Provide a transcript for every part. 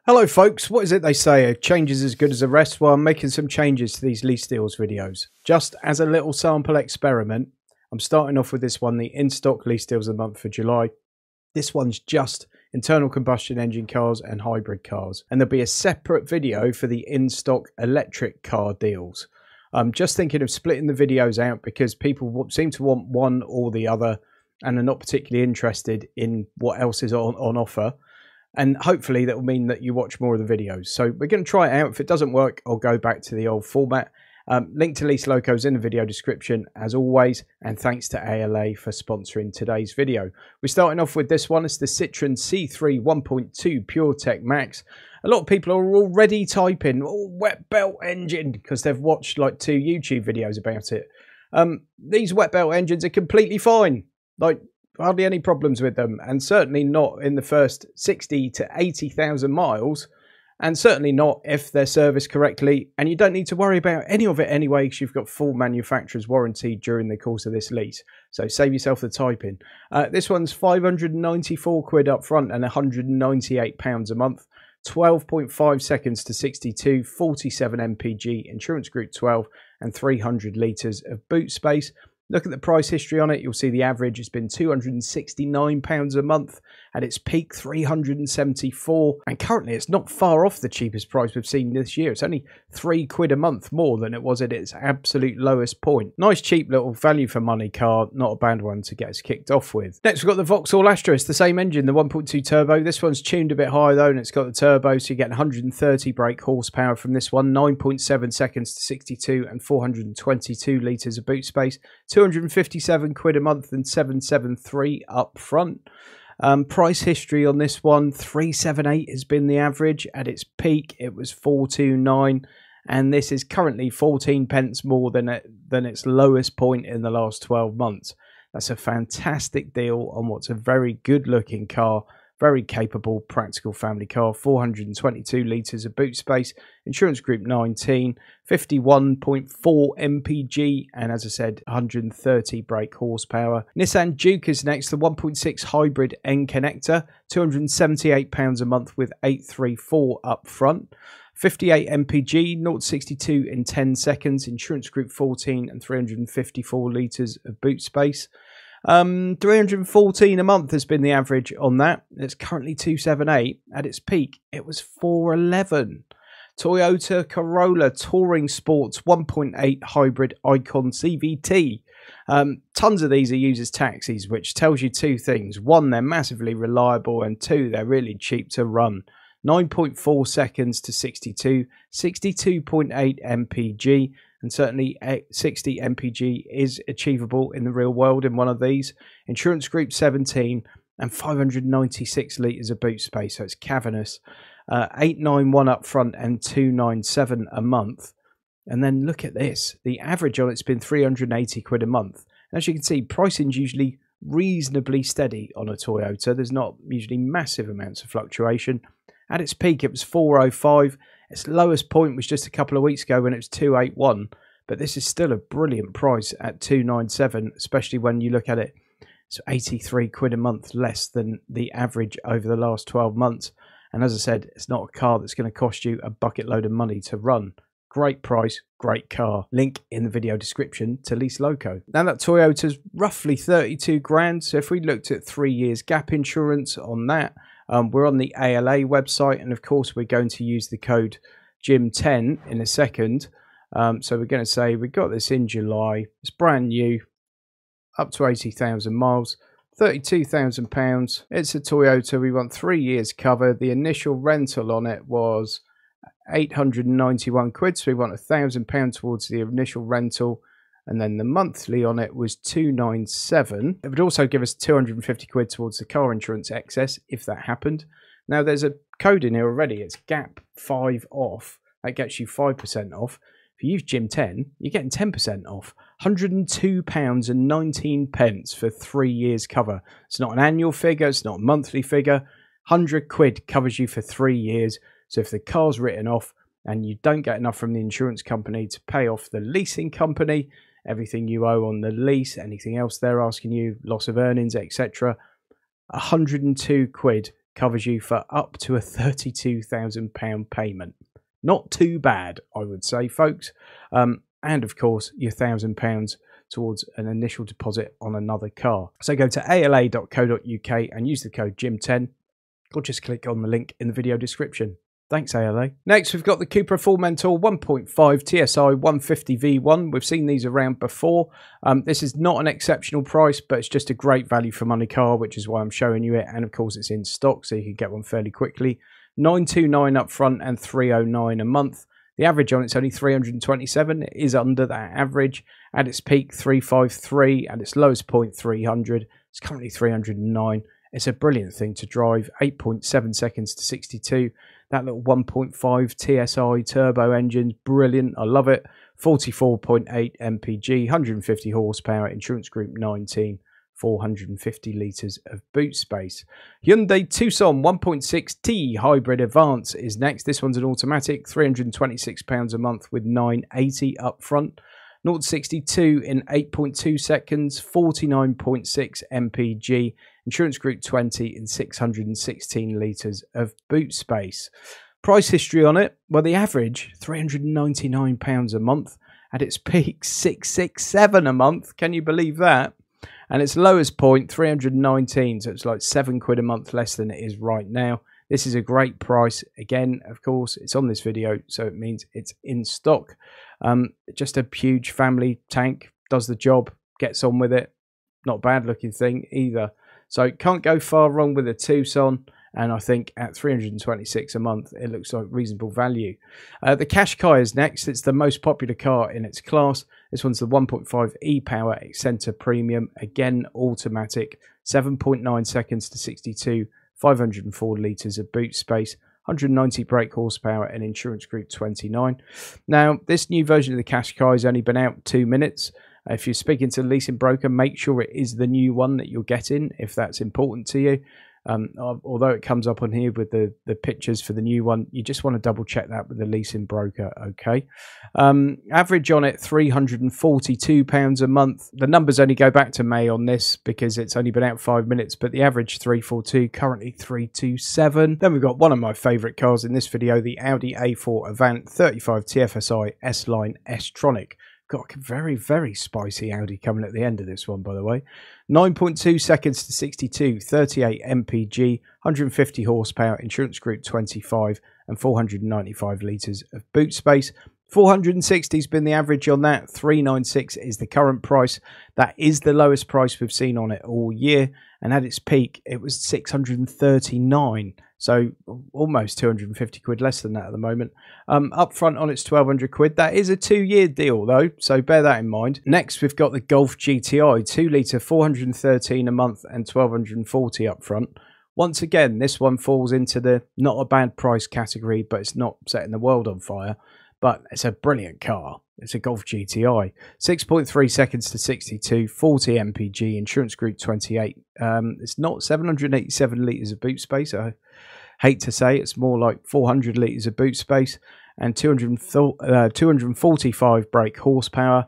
Hello folks, what is it they say, a change is as good as a rest? Well, I'm making some changes to these lease deals videos. Just as a little sample experiment, I'm starting off with this one, the in-stock lease deals of the month for July. This one's just internal combustion engine cars and hybrid cars. And there'll be a separate video for the in-stock electric car deals. I'm just thinking of splitting the videos out because people seem to want one or the other and are not particularly interested in what else is on offer. And hopefully that will mean that you watch more of the videos. So we're going to try it out. If it doesn't work, I'll go back to the old format. Link to LeaseLoco is in the video description as always. And thanks to ALA for sponsoring today's video. We're starting off with this one. It's the Citroen C3 1.2 PureTech Max. A lot of people are already typing, oh, wet belt engine, because they've watched like 2 YouTube videos about it. These wet belt engines are completely fine. Like, hardly any problems with them, and certainly not in the first 60 to 80,000 miles, and certainly not if they're serviced correctly. And you don't need to worry about any of it anyway, because you've got full manufacturer's warranty during the course of this lease. So save yourself the typing. This one's 594 quid up front and £198 a month. 12.5 seconds to 62, 47 mpg, insurance group 12, and 300 litres of boot space. Look at the price history on it. You'll see the average has been £269 a month. At its peak, £374. And currently, it's not far off the cheapest price we've seen this year. It's only £3 a month more than it was at its absolute lowest point. Nice, cheap little value for money car. Not a bad one to get us kicked off with. Next, we've got the Vauxhall Astra. It's the same engine, the 1.2 turbo. This one's tuned a bit higher, though, and it's got the turbo, so you get 130 brake horsepower from this one. 9.7 seconds to 62 and 422 litres of boot space. 257 quid a month and 773 up front. Price history on this one, 378 has been the average. At its peak, it was 429, and this is currently 14 pence more than its lowest point in the last 12 months. That's a fantastic deal on what's a very good looking car. Very capable, practical family car. 422 litres of boot space. Insurance group 19. 51.4 mpg. And as I said, 130 brake horsepower. Nissan Juke is next. The 1.6 hybrid N connector. £278 a month with 834 up front. 58 mpg. 0-62 in 10 seconds. Insurance group 14 and 354 litres of boot space. 314 a month has been the average on that. It's currently 278. At its peak, it was 411. Toyota Corolla Touring Sports 1.8 hybrid Icon CVT. Tons of these are used as taxis, which tells you 2 things. 1, they're massively reliable, and 2, they're really cheap to run. 9.4 seconds to 62, 62.8 mpg. And certainly 60 mpg is achievable in the real world in one of these. Insurance group 17 and 596 litres of boot space, so it's cavernous. 891 up front and 297 a month. And then look at this. The average on it's been 380 quid a month. And as you can see, pricing's usually reasonably steady on a Toyota. There's not usually massive amounts of fluctuation. At its peak, it was 405. Its lowest point was just a couple of weeks ago when it was 281. But this is still a brilliant price at 297, especially when you look at it. It's 83 quid a month less than the average over the last 12 months. And as I said, it's not a car that's going to cost you a bucket load of money to run. Great price, great car. Link in the video description to LeaseLoco. Now that Toyota's roughly 32 grand. So if we looked at 3 years gap insurance on that, we're on the ALA website, and of course we're going to use the code GTI10 in a second. So we're going to say we got this in July. It's brand new, up to 80,000 miles, £32,000. It's a Toyota. We want 3 years cover. The initial rental on it was 891 quid, so we want £1,000 towards the initial rental. And then the monthly on it was 297. It would also give us 250 quid towards the car insurance excess if that happened. Now there's a code in here already. It's GAP5 off. That gets you 5% off. If you use GTI10, you're getting 10% off. £102.19 for 3 years cover. It's not an annual figure. It's not a monthly figure. 100 quid covers you for 3 years. So if the car's written off and you don't get enough from the insurance company to pay off the leasing company, everything you owe on the lease, anything else they're asking you, loss of earnings, etc., 102 quid covers you for up to a £32,000 payment. Not too bad, I would say, folks. And of course, your £1,000 towards an initial deposit on another car. So go to ala.co.uk and use the code JIM10, or just click on the link in the video description. Thanks, ALA. Next, we've got the Cupra Formentor 1.5 TSI 150 V1. We've seen these around before. This is not an exceptional price, but it's just a great value for money car, which is why I'm showing you it. And of course, it's in stock, so you can get one fairly quickly. 929 up front and 309 a month. The average on it's only 327. It is under that average. At its peak, 353. At its lowest point, 300. It's currently 309. It's a brilliant thing to drive. 8.7 seconds to 62. That little 1.5 TSI turbo engine's brilliant. I love it. 44.8 mpg, 150 horsepower, insurance group 19, 450 litres of boot space. Hyundai Tucson 1.6T Hybrid Advance is next. This one's an automatic, £326 a month with 980 up front. 0 to 62 in 8.2 seconds, 49.6 mpg, insurance group 20 in 616 litres of boot space. Price history on it, well, the average £399 a month. At its peak, 667 a month. Can you believe that? And its lowest point, 319, so it's like £7 a month less than it is right now. This is a great price. Again, of course, it's on this video, so it means it's in stock. Just a huge family tank, does the job, gets on with it. Not a bad looking thing either. So can't go far wrong with a Tucson. And I think at 326 a month, it looks like reasonable value. The Qashqai is next. It's the most popular car in its class. This one's the 1.5 e-Power Accenta Premium. Again, automatic. 7.9 seconds to 62. 504 litres of boot space. 190 brake horsepower and insurance group 29. Now, this new version of the Qashqai has only been out 2 minutes. If you're speaking to a leasing broker, make sure it is the new one that you're getting, if that's important to you. Although it comes up on here with the pictures for the new one, you just want to double check that with the leasing broker, okay? Average on it, £342 a month. The numbers only go back to May on this because it's only been out 5 minutes, but the average 342, currently 327. Then we've got one of my favourite cars in this video, the Audi A4 Avant 35 TFSI S-Line S-Tronic. Got a very, very spicy Audi coming at the end of this one, by the way. 9.2 seconds to 62, 38 mpg, 150 horsepower, insurance group 25, and 495 litres of boot space. 460 has been the average on that. 396 is the current price. That is the lowest price we've seen on it all year. And at its peak, it was 639. So almost 250 quid less than that at the moment. Up front on it's 1,200 quid. That is a 2-year deal though, so bear that in mind. Next, we've got the Golf GTI, 2 litre, 413 a month and 1,240 up front. Once again, this one falls into the not a bad price category, but it's not setting the world on fire. But it's a brilliant car. It's a Golf GTI. 6.3 seconds to 62, 40 mpg, insurance group 28. It's not 787 litres of boot space. I hate to say it's more like 400 litres of boot space and 245 brake horsepower.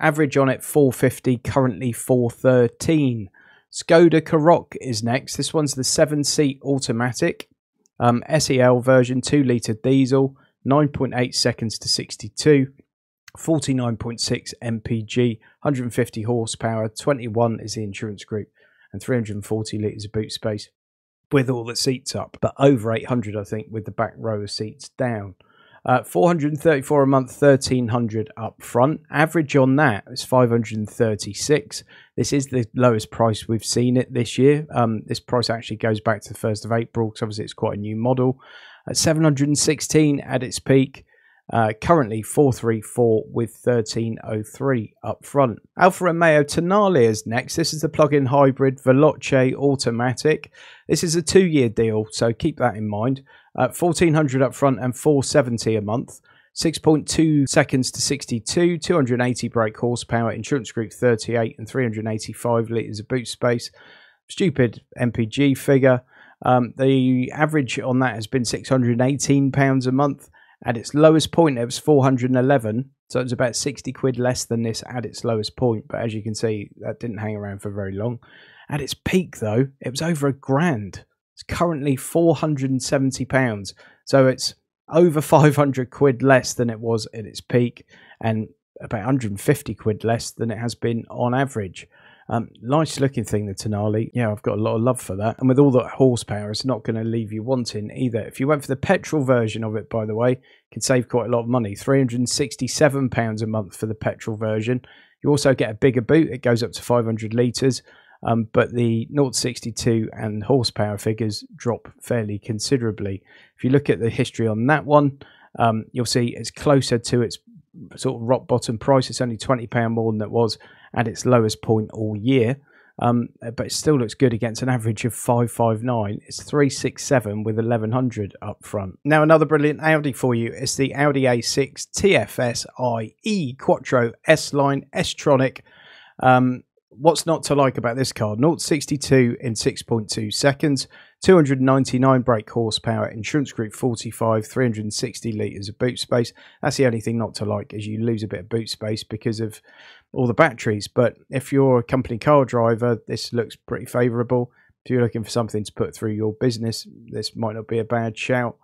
Average on it 450, currently 413. Skoda Karoq is next. This one's the 7-seat automatic SEL version, 2 litre diesel. 9.8 seconds to 62, 49.6 mpg, 150 horsepower, 21 is the insurance group, and 340 litres of boot space with all the seats up, but over 800, I think, with the back row of seats down. 434 a month, 1,300 up front. Average on that is 536. This is the lowest price we've seen it this year. This price actually goes back to the 1st of April, because obviously it's quite a new model. At 716 at its peak, currently 434 with 1,303 up front. Alfa Romeo Tonale is next. This is the plug-in hybrid Veloce automatic. This is a 2-year deal, so keep that in mind. 1,400 up front and 470 a month. 6.2 seconds to 62, 280 brake horsepower, insurance group 38 and 385 litres of boot space. Stupid MPG figure. The average on that has been £618 a month. At its lowest point, it was 411, so it was about 60 quid less than this at its lowest point. But as you can see, that didn't hang around for very long. At its peak, though, it was over £1,000. It's currently £470. So it's over 500 quid less than it was at its peak, and about 150 quid less than it has been on average. Nice looking thing, the Tonale. Yeah, I've got a lot of love for that. And with all that horsepower, it's not going to leave you wanting either. If you went for the petrol version of it, by the way, you can save quite a lot of money. £367 a month for the petrol version. You also get a bigger boot. It goes up to 500 litres. But the 0 to 62 and horsepower figures drop fairly considerably. If you look at the history on that one, you'll see it's closer to its sort of rock bottom price. It's only £20 more than it was at its lowest point all year, but it still looks good against an average of 559. It's 367 with 1100 up front. Now another brilliant Audi for you is the Audi A6 TFSI Quattro S-Line S-Tronic. What's not to like about this car? 0 to 62 in 6.2 seconds, 299 brake horsepower, insurance group 45, 360 litres of boot space. That's the only thing not to like, is you lose a bit of boot space because of all the batteries. But if you're a company car driver, this looks pretty favourable. If you're looking for something to put through your business, this might not be a bad shout.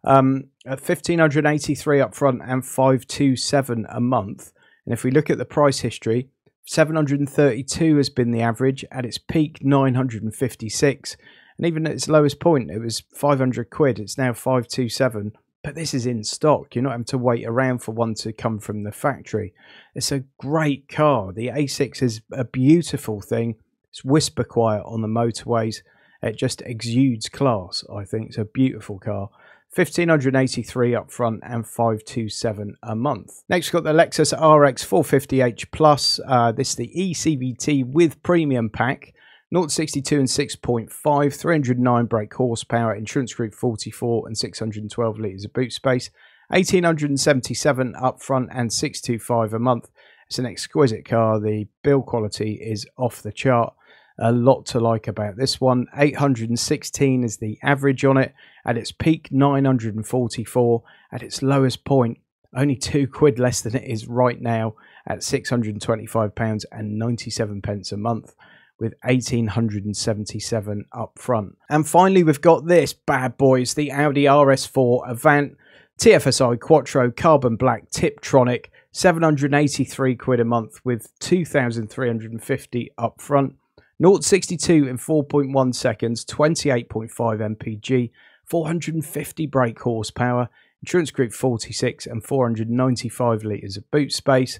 At 1,583 up front and 527 a month. And if we look at the price history, 732 has been the average. At its peak, 956, and even at its lowest point, it was 500 quid. It's now 527, but this is in stock. You're not having to wait around for one to come from the factory. It's a great car. The A6 is a beautiful thing. It's whisper quiet on the motorways. It just exudes class, I think. It's a beautiful car. 1,583 up front and 527 a month. Next, we've got the Lexus RX 450h Plus. This is the eCVT with premium pack. 0 to 62 in 6.5, 309 brake horsepower, insurance group 44 and 612 litres of boot space. 1,877 up front and 625 a month. It's an exquisite car. The build quality is off the chart. A lot to like about this one. 816 is the average on it. At its peak, 944. At its lowest point, only 2 quid less than it is right now at £625 and 97 pence a month, with 1,877 up front. And finally, we've got this bad boys, the Audi RS4 Avant TFSI Quattro Carbon Black Tiptronic, 783 quid a month with 2,350 up front. 0 to 62 in 4.1 seconds, 28.5 mpg, 450 brake horsepower, insurance group 46 and 495 litres of boot space.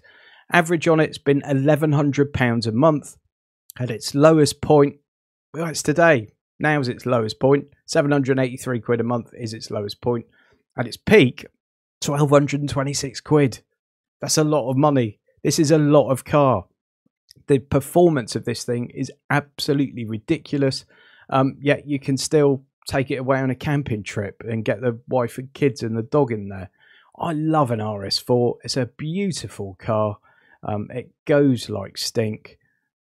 Average on it's been £1,100 a month. At its lowest point, well, it's today. Now's its lowest point. 783 quid a month is its lowest point. At its peak, 1,226 quid. That's a lot of money. This is a lot of car. The performance of this thing is absolutely ridiculous. Yet you can still take it away on a camping trip and get the wife and kids and the dog in there. I love an RS4. It's a beautiful car. It goes like stink.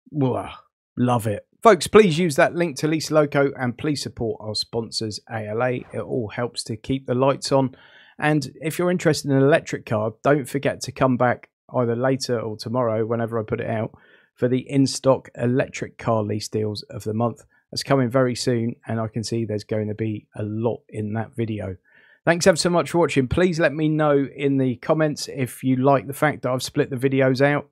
Whoa, love it. Folks, please use that link to LeaseLoco and please support our sponsors, ALA. It all helps to keep the lights on. And if you're interested in an electric car, don't forget to come back either later or tomorrow, whenever I put it out, for the in-stock electric car lease deals of the month. That's coming very soon, and I can see there's going to be a lot in that video. Thanks ever so much for watching. Please let me know in the comments if you like the fact that I've split the videos out.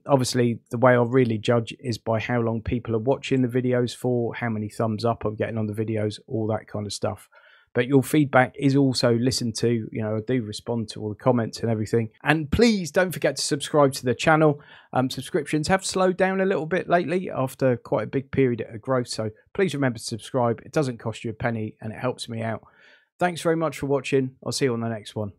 Obviously, the way I really judge is by how long people are watching the videos for, how many thumbs up I'm getting on the videos, all that kind of stuff. But your feedback is also listened to. You know, I do respond to all the comments and everything. And please don't forget to subscribe to the channel. Subscriptions have slowed down a little bit lately after quite a big period of growth. So please remember to subscribe. It doesn't cost you a penny and it helps me out. Thanks very much for watching. I'll see you on the next one.